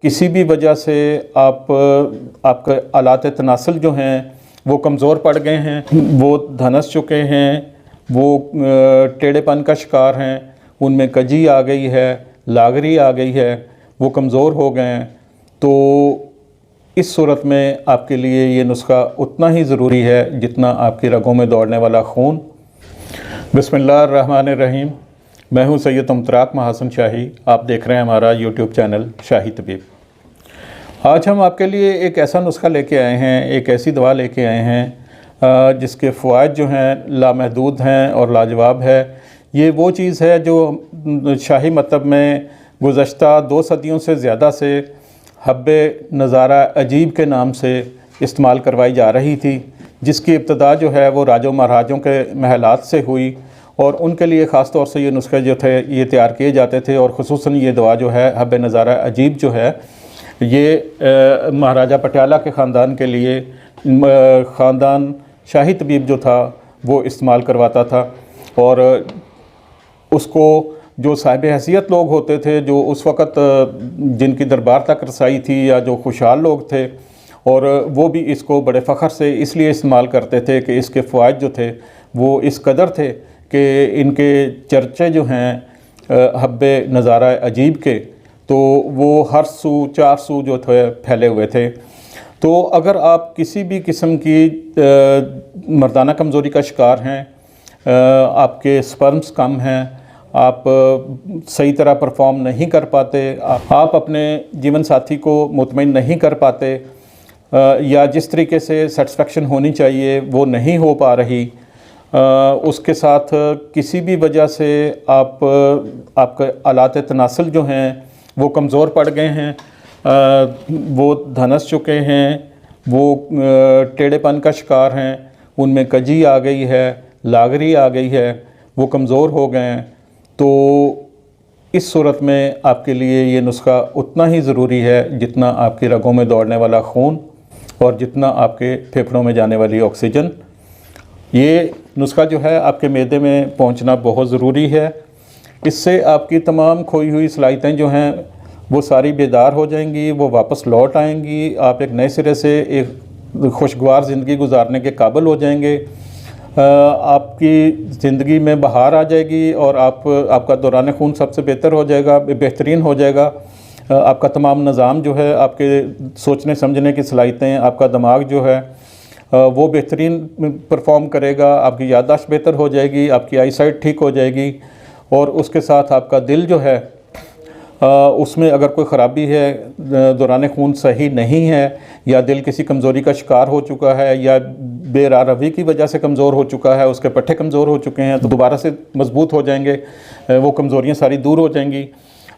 किसी भी वजह से आपके आलात तनासल जो हैं वो कमज़ोर पड़ गए हैं, वो धनस चुके हैं, वो टेढ़ेपन का शिकार हैं, उनमें कजी आ गई है, लागरी आ गई है, वो कमज़ोर हो गए हैं, तो इस सूरत में आपके लिए ये नुस्खा उतना ही ज़रूरी है जितना आपकी रगों में दौड़ने वाला खून। बिस्मिल्लाहिर्रहमानिर्रहीम। मैं हूँ सैयद मुमतराक महासन शाही। आप देख रहे हैं हमारा यूट्यूब चैनल शाही तबीब। आज हम आपके लिए एक ऐसा नुस्खा लेके आए हैं, एक ऐसी दवा लेके आए हैं जिसके फ़वाइद जो हैं लामहदूद हैं और लाजवाब है। ये वो चीज़ है जो शाही मतब में गुज़श्ता 2 सदियों से ज़्यादा से हब्बे नज़ारा अजीब के नाम से इस्तेमाल करवाई जा रही थी, जिसकी इब्तदा जो है वो राजों महाराजों के महलात से हुई और उनके लिए ख़ास तौर से ये नुस्खे जो थे ये तैयार किए जाते थे। और ख़ुसूसन ये दवा जो है हब्बे नज़ारा अजीब जो है ये महाराजा पटियाला के ख़ानदान के लिए ख़ानदान शाही तबीब जो था वो इस्तेमाल करवाता था। और उसको जो साहिब हैसियत लोग होते थे, जो उस वक़्त जिनकी दरबार तक रसाई थी या जो खुशहाल लोग थे, और वो भी इसको बड़े फ़ख्र से इसलिए इस्तेमाल करते थे कि इसके फ़वाइद जो थे वो इस कदर थे कि इनके चर्चे जो हैं हब्बे नज़ारा अजीब के, तो वो हर सू 4 सू जो थे फैले हुए थे। तो अगर आप किसी भी किस्म की मर्दाना कमज़ोरी का शिकार हैं, आपके स्पर्म्स कम हैं, आप सही तरह परफॉर्म नहीं कर पाते, आप अपने जीवन साथी को मुतमईन नहीं कर पाते, या जिस तरीके से सेटिस्फेक्शन होनी चाहिए वो नहीं हो पा रही, उसके साथ किसी भी वजह से आपके आलात तनासल जो हैं वो कमज़ोर पड़ गए हैं, वो धनस चुके हैं, वो टेढ़ेपन का शिकार हैं, उनमें कजी आ गई है, लागरी आ गई है, वो कमज़ोर हो गए हैं, तो इस सूरत में आपके लिए ये नुस्खा उतना ही ज़रूरी है जितना आपकी रगों में दौड़ने वाला खून और जितना आपके फेफड़ों में जाने वाली ऑक्सीजन। ये नुस्खा जो है आपके मैदे में पहुंचना बहुत ज़रूरी है। इससे आपकी तमाम खोई हुई सलाहियतें जो हैं वो सारी बेदार हो जाएंगी, वो वापस लौट आएंगी। आप एक नए सिरे से एक खुशगवार ज़िंदगी गुजारने के काबिल हो जाएंगे। आपकी ज़िंदगी में बहार आ जाएगी और आपका दौरान खून सबसे बेहतर हो जाएगा, बेहतरीन हो जाएगा। आपका तमाम निज़ाम जो है, आपके सोचने समझने की सलाहियतें, आपका दिमाग जो है वो बेहतरीन परफॉर्म करेगा, आपकी याददाश्त बेहतर हो जाएगी, आपकी आई साइट ठीक हो जाएगी, और उसके साथ आपका दिल जो है उसमें अगर कोई ख़राबी है, दौरान खून सही नहीं है, या दिल किसी कमज़ोरी का शिकार हो चुका है, या बेरारवी की वजह से कमज़ोर हो चुका है, उसके पट्टे कमज़ोर हो चुके हैं, तो दोबारा से मजबूत हो जाएंगे, वो कमज़ोरियाँ सारी दूर हो जाएंगी।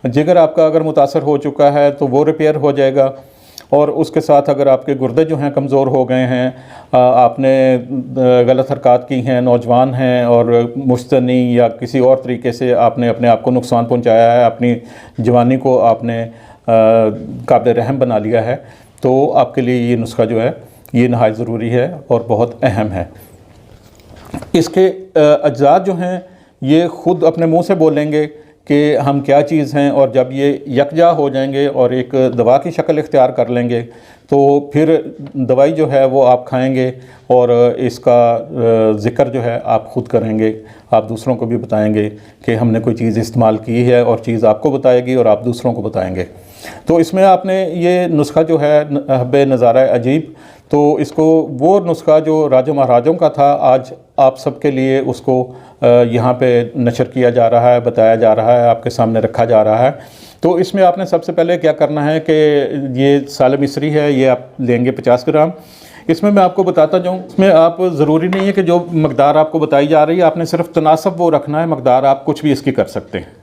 जिगर आपका अगर मुतासर हो चुका है तो वो रिपेयर हो जाएगा। और उसके साथ अगर आपके गुर्दे जो हैं कमज़ोर हो गए हैं, आपने गलत हरकत की हैं, नौजवान हैं और मुश्तनी या किसी और तरीके से आपने अपने आप को नुकसान पहुंचाया है, अपनी जवानी को आपने काबिल रहम बना लिया है, तो आपके लिए ये नुस्खा जो है ये नहायत ज़रूरी है और बहुत अहम है। इसके अज्जा जो हैं ये ख़ुद अपने मुँह से बोलेंगे कि हम क्या चीज़ हैं, और जब ये यकजा हो जाएंगे और एक दवा की शक्ल इख्तियार कर लेंगे तो फिर दवाई जो है वो आप खाएंगे और इसका ज़िक्र जो है आप ख़ुद करेंगे, आप दूसरों को भी बताएंगे कि हमने कोई चीज़ इस्तेमाल की है, और चीज़ आपको बताएगी और आप दूसरों को बताएंगे। तो इसमें आपने ये नुस्खा जो है हब्बे नज़ारा अजीब, तो इसको वो नुस्खा जो राजों महाराजों का था, आज आप सबके लिए उसको यहाँ पे नशर किया जा रहा है, बताया जा रहा है, आपके सामने रखा जा रहा है। तो इसमें आपने सबसे पहले क्या करना है कि ये साल मिस्री है, ये आप लेंगे 50 ग्राम। इसमें मैं आपको बताता जाऊँ, इसमें आप ज़रूरी नहीं है कि जो मकदार आपको बताई जा रही है, आपने सिर्फ तनासब वो रखना है, मकदार आप कुछ भी इसकी कर सकते हैं।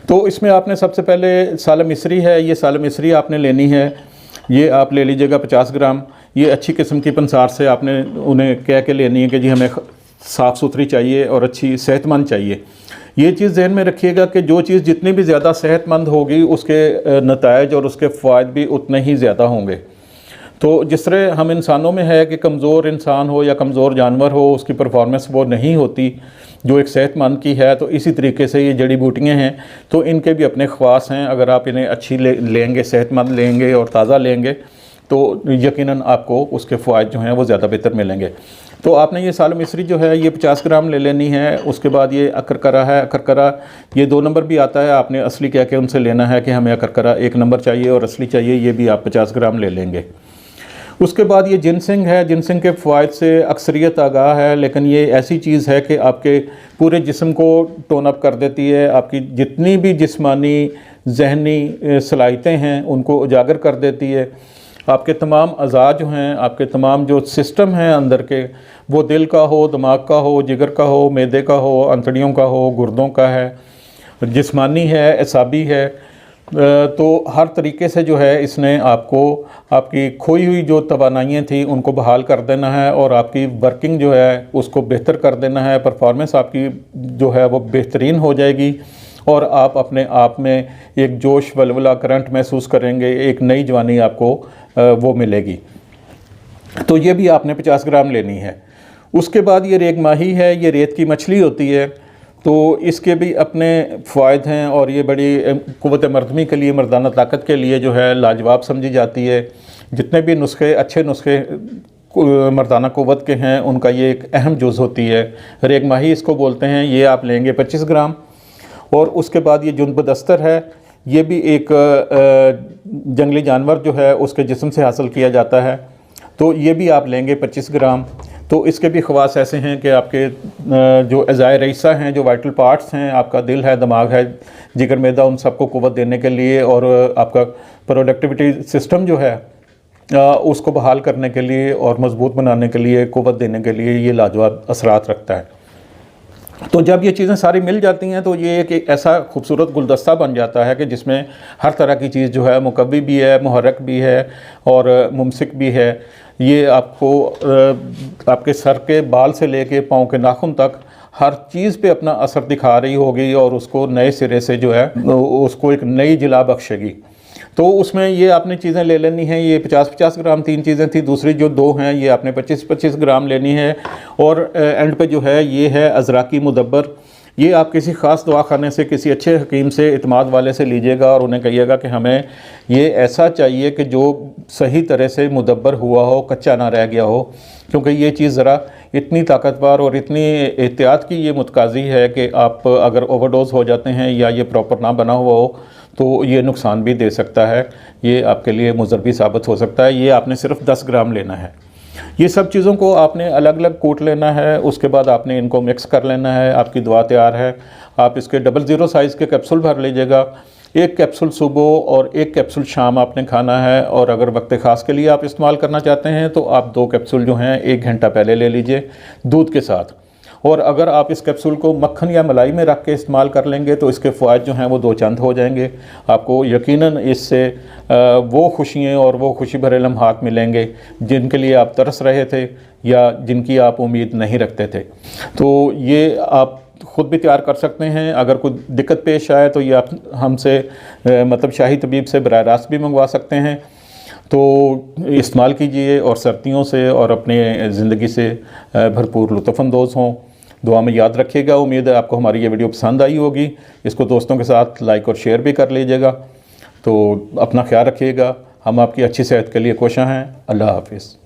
तो इसमें आपने सबसे पहले साल मिस्री है, ये साल मिस्री आपने लेनी है, ये आप ले लीजिएगा 50 ग्राम। ये अच्छी किस्म की पंसार से आपने उन्हें कह के लेनी है कि जी हमें साफ़ सुथरी चाहिए और अच्छी सेहतमंद चाहिए। ये चीज़ ज़हन में रखिएगा कि जो चीज़ जितनी भी ज़्यादा सेहतमंद होगी उसके नताइज और उसके फ़ायदे भी उतने ही ज़्यादा होंगे। तो जिस तरह हम इंसानों में है कि कमज़ोर इंसान हो या कमज़ोर जानवर हो, उसकी परफॉर्मेंस वो नहीं होती जो एक सेहतमंद की है, तो इसी तरीके से ये जड़ी बूटियाँ हैं तो इनके भी अपने ख़वास हैं। अगर आप इन्हें अच्छी लेंगे, सेहतमंद लेंगे और ताज़ा लेंगे तो यकीनन आपको उसके फ़वाइद जो हैं वो ज़्यादा बेहतर मिलेंगे। तो आपने ये साल मिस्री जो है ये 50 ग्राम ले लेनी है। उसके बाद ये अकरकरा है, अकरकरा ये 2 नंबर भी आता है, आपने असली कह के उनसे लेना है कि हमें अकरकरा 1 नंबर चाहिए और असली चाहिए, ये भी आप 50 ग्राम ले लेंगे। उसके बाद ये जिनसिंग है। जिनसिंग के फ़वाइद से अक्सरियत आगाह है, लेकिन ये ऐसी चीज़ है कि आपके पूरे जिस्म को टोन अप कर देती है, आपकी जितनी भी जिस्मानी जहनी सलाहियतें हैं उनको उजागर कर देती है। आपके तमाम अज़ा जो हैं, आपके तमाम जो सिस्टम हैं अंदर के, वो दिल का हो, दिमाग का हो, जिगर का हो, मैदे का हो, अंतड़ियों का हो, गुर्दों का है, जिस्मानी है, असाबी है, तो हर तरीके से जो है इसने आपको आपकी खोई हुई जो तवानाइयाँ थी उनको बहाल कर देना है और आपकी वर्किंग जो है उसको बेहतर कर देना है। परफॉर्मेंस आपकी जो है वो बेहतरीन हो जाएगी और आप अपने आप में एक जोश वलवला करंट महसूस करेंगे, एक नई जवानी आपको वो मिलेगी। तो ये भी आपने 50 ग्राम लेनी है। उसके बाद ये रेग माही है, ये रेत की मछली होती है, तो इसके भी अपने फ़वाइद हैं और ये बड़ी क़ुव्वत मर्दमी के लिए, मर्दाना ताकत के लिए जो है लाजवाब समझी जाती है। जितने भी नुस्खे, अच्छे नुस्खे मर्दाना क़ुव्वत के हैं उनका ये एक अहम जुज़ होती है। रेग माही इसको बोलते हैं। ये आप लेंगे 25 ग्राम। और उसके बाद ये जुन्बदस्तर है, ये भी एक जंगली जानवर जो है उसके जिस्म से हासिल किया जाता है, तो ये भी आप लेंगे 25 ग्राम। तो इसके भी ख़वास ऐसे हैं कि आपके जो अज़ाए रईसा हैं, जो वाइटल पार्ट्स हैं, आपका दिल है, दिमाग है, जिगर मैदा, उन सबको क़ुव्वत देने के लिए और आपका प्रोडक्टिविटी सिस्टम जो है उसको बहाल करने के लिए और मज़बूत बनाने के लिए, क़ुव्वत देने के लिए ये लाजवाब असरात रखता है। तो जब ये चीज़ें सारी मिल जाती हैं तो ये एक ऐसा खूबसूरत गुलदस्ता बन जाता है कि जिसमें हर तरह की चीज़ जो है, मुकव्वी भी है, मुहर्रक भी है और मुमसिक भी है। ये आपको आपके सर के बाल से लेके पाँव के नाखून तक हर चीज़ पे अपना असर दिखा रही होगी और उसको नए सिरे से जो है उसको एक नई जिला बख्शेगी। तो उसमें ये आपने चीज़ें ले लेनी हैं। ये 50-50 ग्राम 3 चीज़ें थी, दूसरी जो 2 हैं ये आपने 25-25 ग्राम लेनी है। और एंड पे जो है ये है अज़राकी मुदब्बर। ये आप किसी ख़ास दवाखाने से, किसी अच्छे हकीम से, इत्माद वाले से लीजिएगा और उन्हें कहिएगा कि हमें ये ऐसा चाहिए कि जो सही तरह से मुदब्बर हुआ हो, कच्चा ना रह गया हो, क्योंकि ये चीज़ ज़रा इतनी ताकतवर और इतनी एहतियात की ये मुतकाज़ी है कि आप अगर ओवरडोज़ हो जाते हैं या ये प्रॉपर ना बना हुआ हो तो ये नुकसान भी दे सकता है, ये आपके लिए मुज़र भी साबित हो सकता है। ये आपने सिर्फ 10 ग्राम लेना है। ये सब चीज़ों को आपने अलग अलग कूट लेना है, उसके बाद आपने इनको मिक्स कर लेना है। आपकी दवा तैयार है। आप इसके 00 साइज़ के कैप्सूल भर लीजिएगा। 1 कैप्सूल सुबह और 1 कैप्सूल शाम आपने खाना है। और अगर वक्त ख़ास के लिए आप इस्तेमाल करना चाहते हैं तो आप 2 कैप्सूल जो हैं 1 घंटा पहले ले लीजिए दूध के साथ। और अगर आप इस कैप्सूल को मक्खन या मलाई में रख के इस्तेमाल कर लेंगे तो इसके फ़वाइद जो हैं वो 2 चंद हो जाएंगे। आपको यकीनन इससे वो खुशियाँ और वो खुशी भरे लम्हात मिलेंगे जिनके लिए आप तरस रहे थे या जिनकी आप उम्मीद नहीं रखते थे। तो ये आप ख़ुद भी तैयार कर सकते हैं। अगर कोई दिक्कत पेश आए तो ये आप हमसे मतलब शाही तबीब से बराह रास्त भी मंगवा सकते हैं। तो इस्तेमाल कीजिए और सर्दियों से और अपने ज़िंदगी से भरपूर लुत्फ़अंदोज़ हों। दुआ में याद रखिएगा। उम्मीद है आपको हमारी ये वीडियो पसंद आई होगी। इसको दोस्तों के साथ लाइक और शेयर भी कर लीजिएगा। तो अपना ख्याल रखिएगा। हम आपकी अच्छी सेहत के लिए कोशिश हैं। अल्लाह हाफ़िज़।